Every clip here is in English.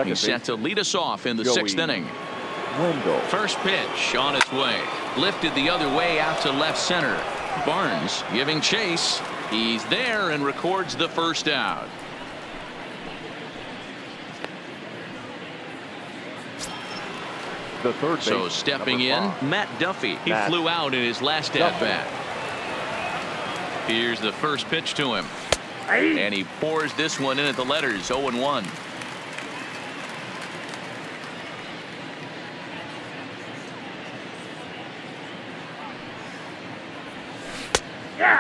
He's set to lead us off in the sixth inning. First pitch on its way. Lifted the other way out to left center. Barnes giving chase. He's there and records the first out. So stepping in, Matt Duffy. He flew out in his last at bat. Here's the first pitch to him. And he pours this one in at the letters. 0-1.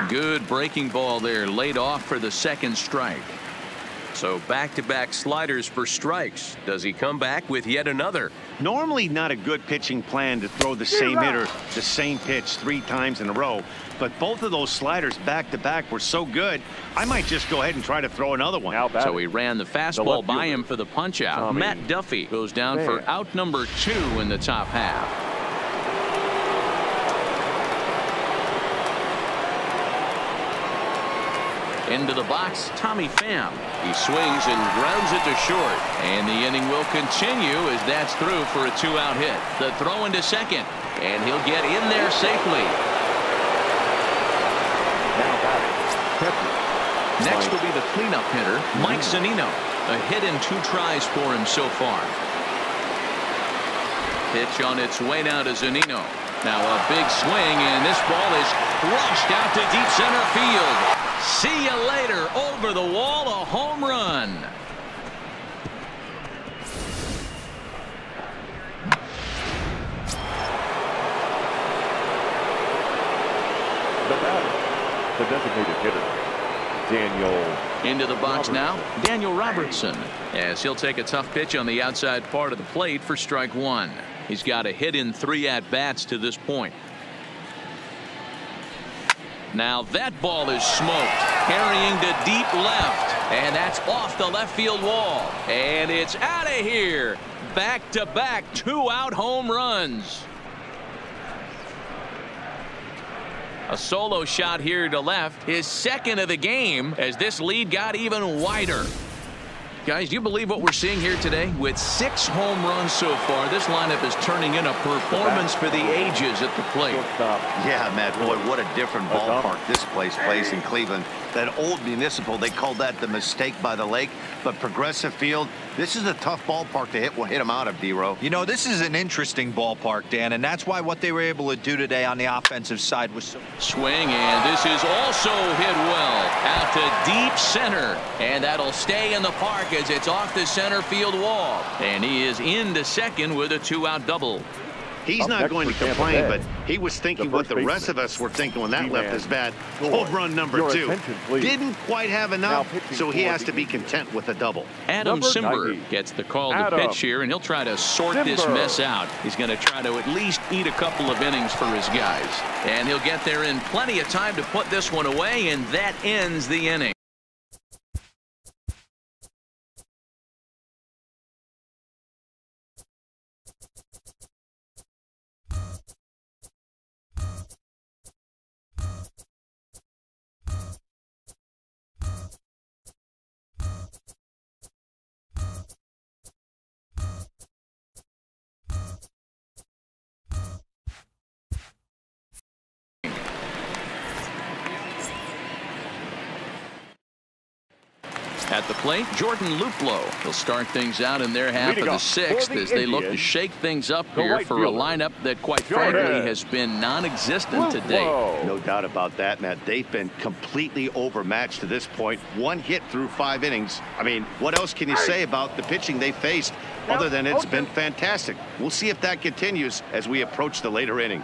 Good breaking ball there, laid off for the second strike. So back-to-back sliders for strikes. Does he come back with yet another? Normally not a good pitching plan to throw the same hitter the same pitch 3 times in a row, but both of those sliders back-to-back were so good, I might just go ahead and try to throw another one. So he ran the fastball by him for the punch-out. Matt Duffy goes down for out number 2 in the top half. Into the box, Tommy Pham. He swings and grounds it to short. And the inning will continue as that's through for a 2-out hit. The throw into second. And he'll get in there safely. Next will be the cleanup hitter, Mike Zunino. A hit in 2 tries for him so far. Pitch on its way now to Zunino. Now a big swing, and this ball is crushed out to deep center field. See you later. Over the wall, a home run. The batter, the designated hitter, Daniel. Into the box now, Daniel Robertson, as he'll take a tough pitch on the outside part of the plate for strike 1. He's got a hit in 3 at-bats to this point. Now that ball is smoked, carrying to deep left, and that's off the left field wall, and it's out of here. Back-to-back 2-out home runs. A solo shot here to left, his second of the game, as this lead got even wider. Guys, do you believe what we're seeing here today? With 6 home runs so far, this lineup is turning in a performance for the ages at the plate. Yeah, Matt, boy, what a different ballpark this place plays in Cleveland. That old Municipal, they called that the mistake by the lake, but Progressive Field, this is a tough ballpark to hit them out of, D-Row. You know, this is an interesting ballpark, Dan, and that's why what they were able to do today on the offensive side was so... Swing, and this is also hit well out to deep center, and that'll stay in the park as it's off the center field wall, and he is into second with a 2-out double. He's not going to complain, but he was thinking what the rest of us were thinking when that left his bat. Home run number 2. Didn't quite have enough, so he has to be content with a double. Adam Simber gets the call to pitch here, and he'll try to sort this mess out. He's going to try to at least eat a couple of innings for his guys. And he'll get there in plenty of time to put this one away, and that ends the inning. At the plate, Jordan Luplow. He'll start things out in their half of the 6th as they look to shake things up here for a lineup that, quite frankly, has been non-existent today. No doubt about that, Matt. They've been completely overmatched to this point. 1 hit through 5 innings. I mean, what else can you say about the pitching they faced other than it's been fantastic? We'll see if that continues as we approach the later inning.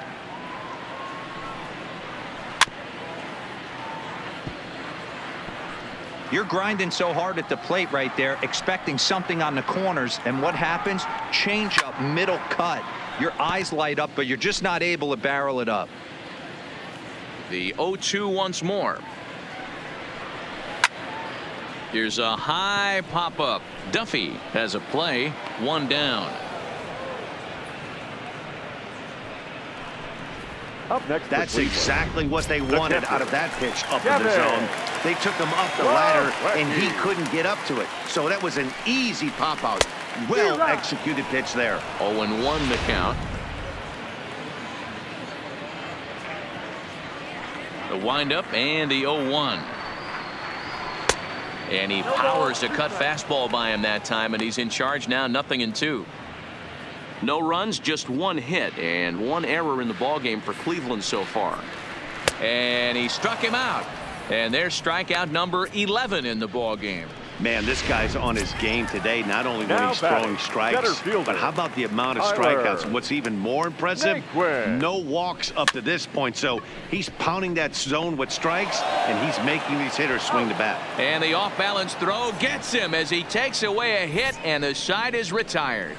You're grinding so hard at the plate right there, expecting something on the corners, and what happens? Change up, middle cut. Your eyes light up, but you're just not able to barrel it up. The 0-2 once more. Here's a high pop-up. Duffy has a play. 1 down. Up next, that's exactly what they wanted out of that pitch up in the zone. They took him up the ladder, and he couldn't get up to it. So that was an easy pop-out. Well executed pitch there. 0-1 the count. The windup and the 0-1. And he powers a cut fastball by him that time, and he's in charge now, 0-2. No runs, just one hit, and one error in the ballgame for Cleveland so far. And he struck him out. And there's strikeout number 11 in the ballgame. Man, this guy's on his game today, not only when he's throwing strikes, but how about the amount of strikeouts? And what's even more impressive, no walks up to this point. So he's pounding that zone with strikes, and he's making these hitters swing the bat. And the off-balance throw gets him as he takes away a hit, and the side is retired.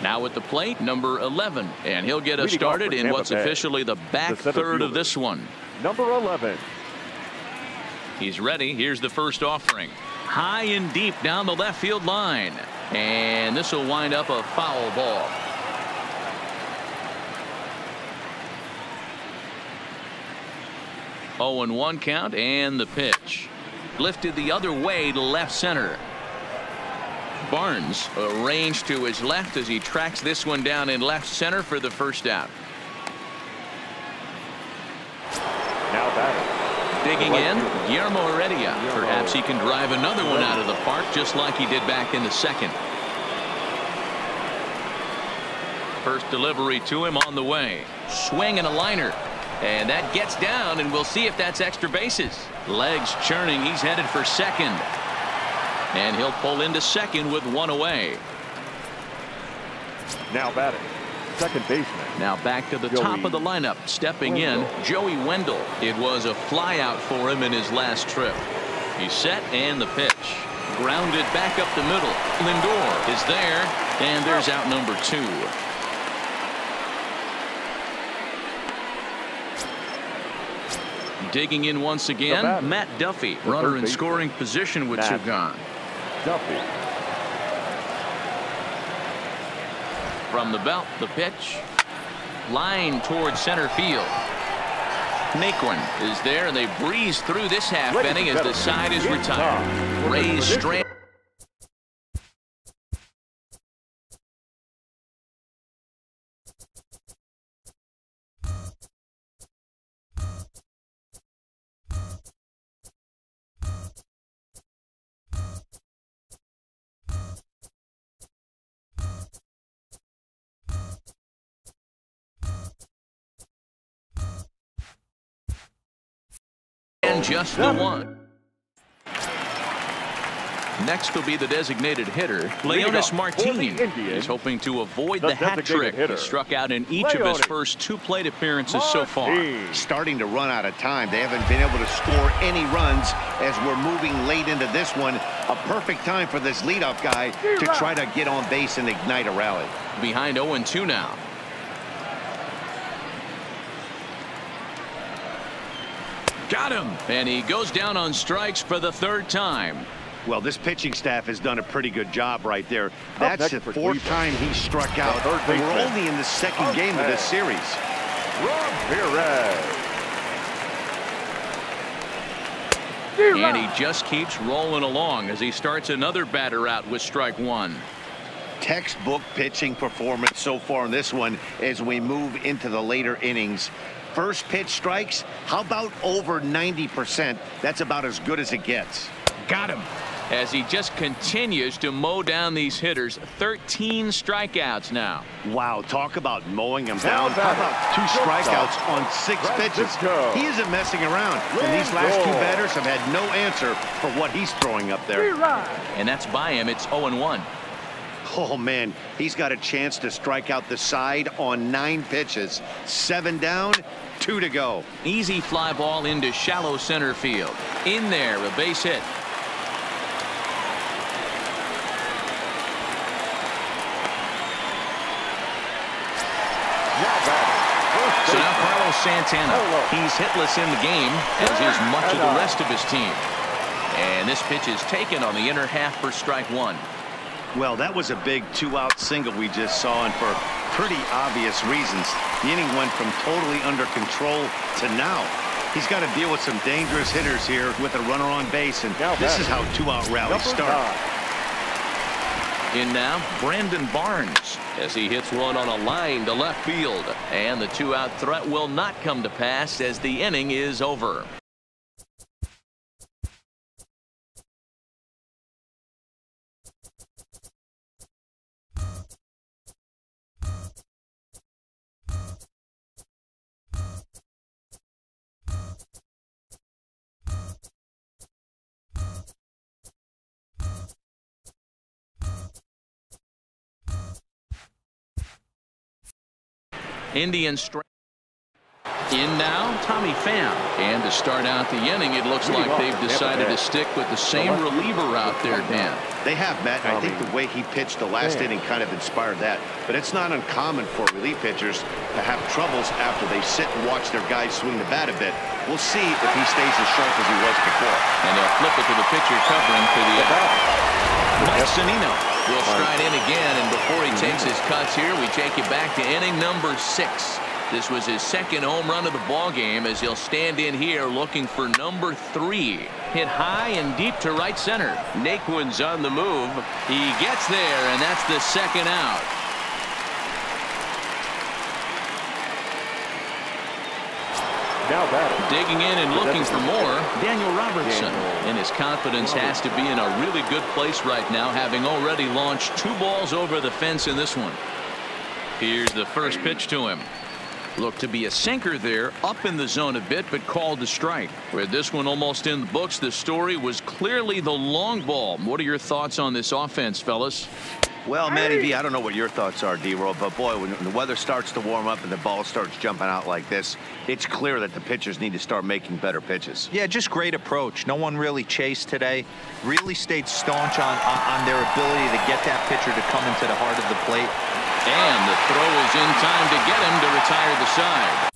Now at the plate, number 11, and he'll get us started in what's officially the back third of this one. Number 11. He's ready. Here's the first offering. High and deep down the left field line. And this will wind up a foul ball. Oh, and 1 count, and the pitch. Lifted the other way to left center. Barnes arranged to his left as he tracks this one down in left center for the first out. Now batting. Digging in, Guillermo Heredia. Perhaps he can drive another one out of the park just like he did back in the second. First delivery to him on the way. Swing and a liner. And that gets down, and we'll see if that's extra bases. Legs churning. He's headed for second. And he'll pull into second with 1 away. Now batting, second baseman. Now back to the top of the lineup. Stepping in, Joey Wendell. It was a fly out for him in his last trip. He's set, and the pitch. Grounded back up the middle. Lindor is there, and there's out number 2. Digging in once again, Matt Duffy. Runner in scoring position with 2 gone. Duffy. From the belt, the pitch. Line towards center field. Naquin is there, and they breeze through this half inning as the side is retired. Rays strand. Just the 1. Next will be the designated hitter, Leonis Martinez. He's hoping to avoid the hat trick. He struck out in each of his first 2 plate appearances so far. Starting to run out of time. They haven't been able to score any runs as we're moving late into this one. A perfect time for this leadoff guy to try to get on base and ignite a rally. Behind 0-2 now. Got him, and he goes down on strikes for the 3rd time. Well, this pitching staff has done a pretty good job right there. That's the 4th time he struck out. We're only in the 2nd game of this series. And he just keeps rolling along as he starts another batter out with strike 1. Textbook pitching performance so far in this one as we move into the later innings. First pitch strikes, how about over 90%? That's about as good as it gets. Got him. As he just continues to mow down these hitters. 13 strikeouts now. Wow, talk about mowing them down. How about 2 strikeouts on 6 pitches? He isn't messing around. And these last 2 batters have had no answer for what he's throwing up there. And that's by him. It's 0-1. Oh, man, he's got a chance to strike out the side on 9 pitches. 7 down, 2 to go. Easy fly ball into shallow center field. In there, a base hit. So now Carlos Santana, he's hitless in the game, as is much of the rest of his team. And this pitch is taken on the inner half for strike one. Well, that was a big 2-out single we just saw, and for pretty obvious reasons. The inning went from totally under control to now. He's got to deal with some dangerous hitters here with a runner on base, and this is how 2-out rallies start. In now, Brandon Barnes, as he hits one on a line to left field. And the 2-out threat will not come to pass as the inning is over. Indians strike. In now, Tommy Pham. And to start out the inning, it looks like they've decided to stick with the same reliever out there, Dan. They have, Matt. I think the way he pitched the last inning kind of inspired that. But it's not uncommon for relief pitchers to have troubles after they sit and watch their guys swing the bat a bit. We'll see if he stays as sharp as he was before. And they'll flip it to the pitcher covering for the out. Mike Zunino will stride in again, and before he takes his cuts here, we take you back to inning number 6. This was his second home run of the ball game, as he'll stand in here looking for number 3. Hit high and deep to right center. Naquin's on the move. He gets there, and that's the second out. Now batting. Digging in and looking for more, Daniel Robertson. And his confidence has to be in a really good place right now, having already launched 2 balls over the fence in this one. Here's the first pitch to him. Looked to be a sinker there, up in the zone a bit, but called to strike. With this one almost in the books, the story was clearly the long ball. What are your thoughts on this offense, fellas? Well, Matty V, I don't know what your thoughts are, D-Roll, but boy, when the weather starts to warm up and the ball starts jumping out like this, it's clear that the pitchers need to start making better pitches. Yeah, just great approach. No one really chased today. Really stayed staunch on their ability to get that pitcher to come into the heart of the plate. And the throw is in time to get him to retire the side.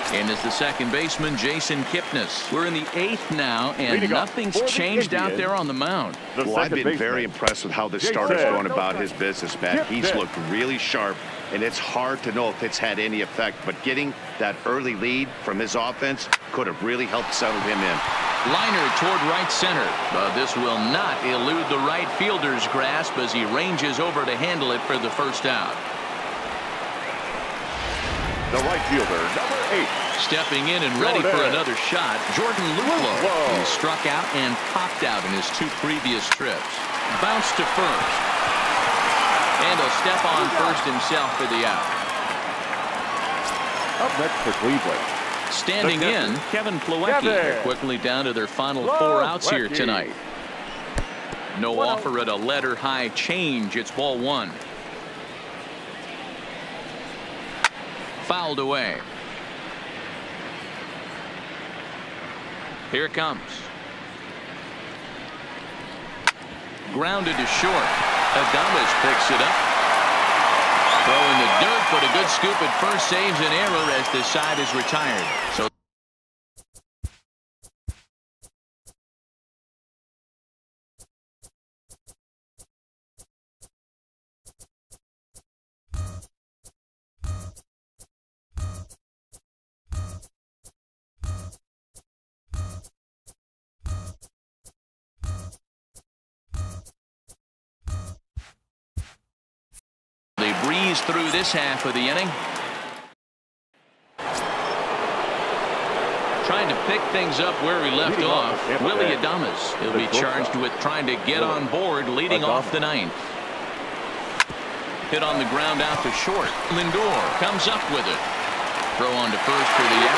And as the second baseman, Jason Kipnis. We're in the 8th now, and nothing's changed out there on the mound. Well, I've been very impressed with how this starter's going about his business, Matt. He's looked really sharp, and it's hard to know if it's had any effect. But getting that early lead from his offense could have really helped settle him in. Liner toward right center, but this will not elude the right fielder's grasp as he ranges over to handle it for the first out. The right fielder, number 8. Stepping in and ready for another shot, Jordan Luplow. He struck out and popped out in his 2 previous trips. Bounced to first. And he'll step on first himself for the out. Up next for Cleveland. Standing in, Kevin Plawecki. They're quickly down to their final 4 outs here tonight. No offer at a letter-high change. It's ball 1. Fouled away. Here it comes. Grounded to short. Adames picks it up. Throw in the dirt, but a good scoop at first saves an error as the side is retired. So breeze through this half of the inning. Trying to pick things up where we left Leading off. off, Tampa Willie Bay. Adames. He'll The be charged with trying to get on board, leading off the ninth. Hit on the ground out to short. Lindor comes up with it. Throw on to first for the out.